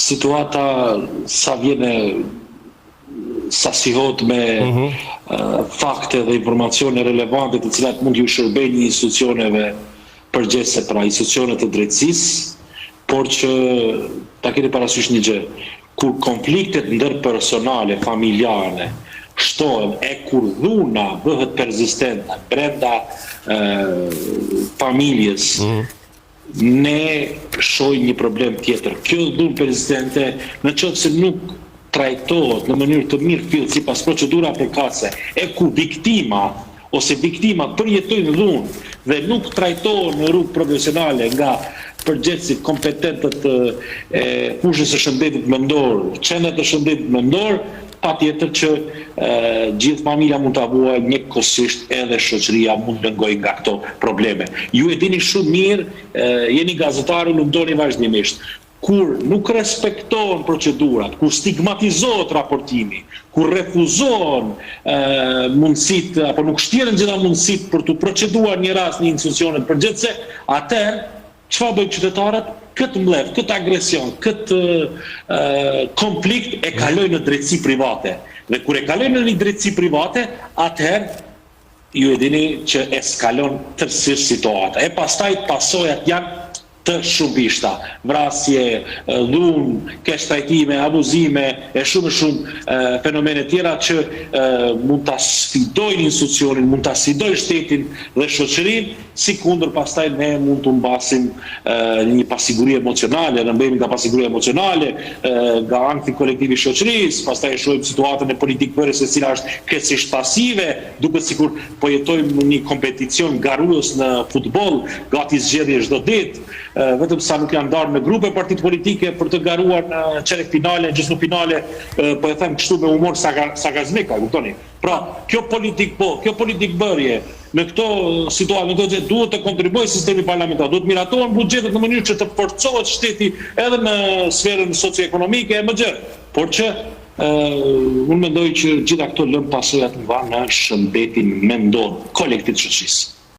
situata sa vjene sasihohet me fakte dhe informacione relevante të cilat mund t'ju shërbejnë një institucioneve përgjithëse, pra institucionet të drejtësisë, por që ta keni parasysh një gjë, kur konfliktet ndërpersonale, familjare shtohen e kur dhuna bëhet persistente brenda familjes, ne shohim një problem tjetër. Kjo dhunë persistente, në qoftë se nuk trajtohet në mënyrë të mirë fill sipas procedura përkatëse, e ku viktima ose viktimat përjetojnë dhunë dhe nuk trajtohen në rrugë profesionale nga përgjegjësit kompetentët fushës së shëndetit mendor, qenet të shëndetit mendor, patjetër që gjithë familja mund ta vuajë njëkohësisht edhe shoqëria mund të ngojë nga këto probleme. Ju e dini shumë mirë, jeni gazetarë, nuk doni vazhdimisht. Kur nuk respektohen procedurat, kur stigmatizohet raportimi, kur refuzohen mundësitë apo nuk shtiren gjitha mundësitë për të proceduar një rast në institucionet përgjithëse, atëherë çfarë bëjnë qytetarët? Këtë mbledh, këtë agresion, këtë konflikt e kalojnë në drejtësi private. Dhe kur e kalojnë në një drejtësi private, atëherë ju e dini që eskalon tërësisht situata. E pastaj pasojat janë të shumbishta, vrasje, dhunë, keq trajtime, abuzime, e shumë fenomene tjera që mund ta sfidojnë institucionin, mund ta sfidojnë shtetin dhe shoqërinë, si kundër pastaj ne mund të mbasim një pasiguri emocionale, në mbemi nga pasiguri emocionale, nga ankthi kolektivi i shoqërisë, pastaj e shohim situatën e politikës e cila është krejtësisht pasive, duket sikur po jetojmë një kompeticion garues në futboll, gati zgjedhje çdo ditë, vetëm sa nuk janë ndarë në grupe partit politike për të garuar në çerek finale, gjysmë finale, po e them kështu me humor sarkazmik, a kuptoni? Pra, kjo politik bërje në këto situatë, në këto gjë duhet të kontribuojë sistemi parlamentar, duhet miratohen buxhetet në mënyrë që të forcohet shteti edhe në sferën socioekonomike e më gjerë, por që unë mendoj që gjitha këto lëm pasojat nga në shëndetin mendor kolektiv të shoqërisë.